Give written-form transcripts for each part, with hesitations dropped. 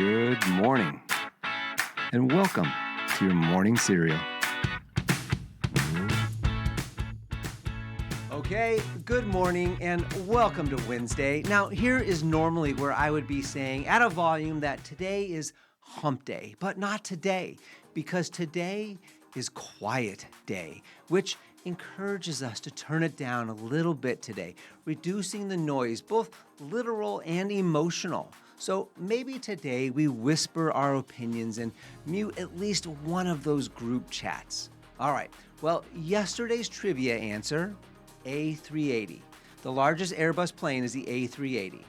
Good morning, and welcome to your morning cereal. Okay, good morning and welcome to Wednesday. Now, here is normally where I would be saying at a volume that today is hump day, but not today, because today is quiet day, which encourages us to turn it down a little bit today, reducing the noise, both literal and emotional. So maybe today we whisper our opinions and mute at least one of those group chats. All right, well, yesterday's trivia answer, A380. The largest Airbus plane is the A380.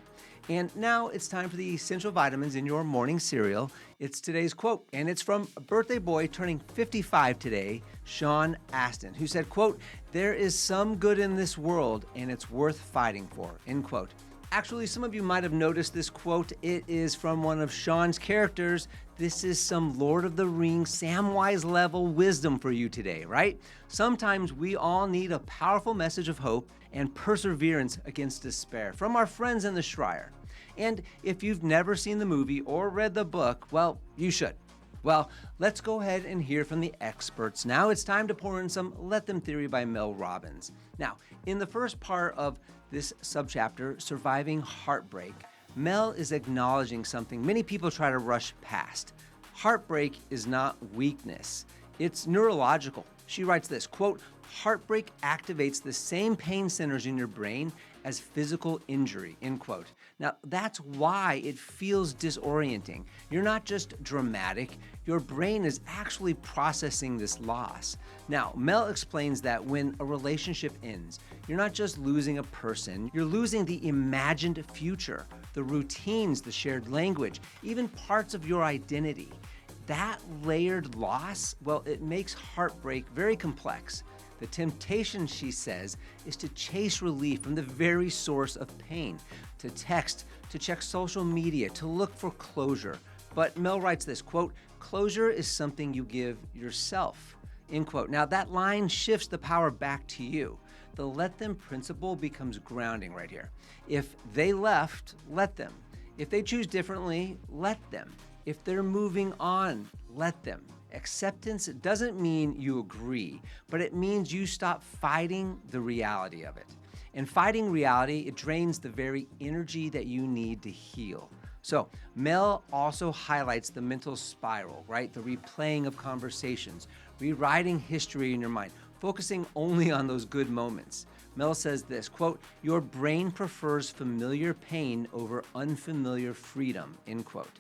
And now it's time for the essential vitamins in your morning cereal. It's today's quote, and it's from a birthday boy turning 55 today, Sean Astin, who said, quote, "There is some good in this world, and it's worth fighting for," end quote. Actually, some of you might have noticed this quote. It is from one of Sean's characters. This is some Lord of the Rings, Samwise level wisdom for you today, right? Sometimes we all need a powerful message of hope and perseverance against despair from our friends in the Shire. And if you've never seen the movie or read the book, well, you should. Well, let's go ahead and hear from the experts. Now it's time to pour in some Let Them Theory by Mel Robbins. Now, in the first part of this subchapter, Surviving Heartbreak, Mel is acknowledging something many people try to rush past. Heartbreak is not weakness, it's neurological. She writes this, quote, "Heartbreak activates the same pain centers in your brain as physical injury," end quote. Now, that's why it feels disorienting. You're not just dramatic, your brain is actually processing this loss. Now, Mel explains that when a relationship ends, you're not just losing a person, you're losing the imagined future, the routines, the shared language, even parts of your identity. That layered loss, well, it makes heartbreak very complex. The temptation, she says, is to chase relief from the very source of pain, to text, to check social media, to look for closure. But Mel writes this, quote, "Closure is something you give yourself," end quote. Now that line shifts the power back to you. The let them principle becomes grounding right here. If they left, let them. If they choose differently, let them. If they're moving on, let them. Acceptance doesn't mean you agree, but it means you stop fighting the reality of it. And fighting reality, it drains the very energy that you need to heal. So Mel also highlights the mental spiral, right? The replaying of conversations, rewriting history in your mind, focusing only on those good moments. Mel says this, quote, "Your brain prefers familiar pain over unfamiliar freedom," end quote.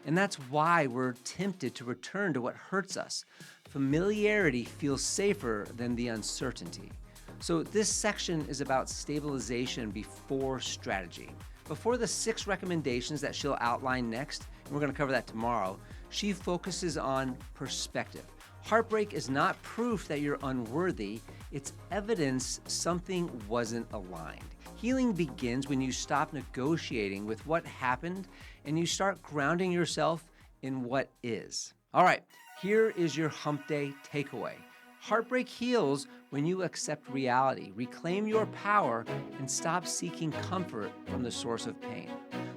And that's why we're tempted to return to what hurts us. Familiarity feels safer than the uncertainty. So this section is about stabilization before strategy. Before the 6 recommendations that she'll outline next, and we're going to cover that tomorrow, she focuses on perspective. Heartbreak is not proof that you're unworthy, it's evidence something wasn't aligned. Healing begins when you stop negotiating with what happened and you start grounding yourself in what is. All right, here is your hump day takeaway. Heartbreak heals when you accept reality, reclaim your power, and stop seeking comfort from the source of pain.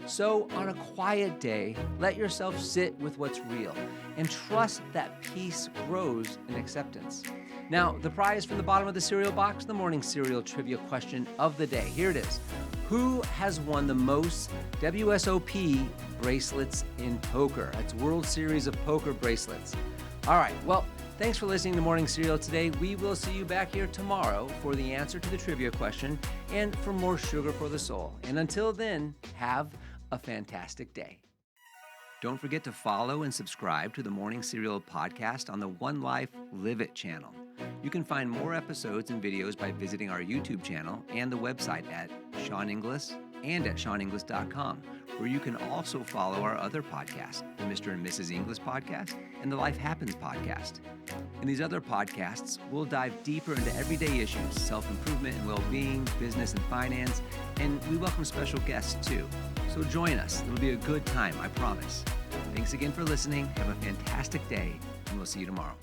So on a quiet day, let yourself sit with what's real and trust that peace grows in acceptance. Now, the prize from the bottom of the cereal box, the morning cereal trivia question of the day. Here it is. Who has won the most WSOP bracelets in poker? That's World Series of Poker bracelets. All right, well, thanks for listening to Morning Cereal today. We will see you back here tomorrow for the answer to the trivia question and for more sugar for the soul. And until then, have a fantastic day. Don't forget to follow and subscribe to the Morning Cereal podcast on the One Life Live It channel. You can find more episodes and videos by visiting our YouTube channel and the website at Sean Inglis and at SeanInglis.com, where you can also follow our other podcasts, the Mr. and Mrs. Inglis podcast and the Life Happens podcast. In these other podcasts, we'll dive deeper into everyday issues, self-improvement and well-being, business and finance, and we welcome special guests too. So join us. It'll be a good time, I promise. Thanks again for listening. Have a fantastic day, and we'll see you tomorrow.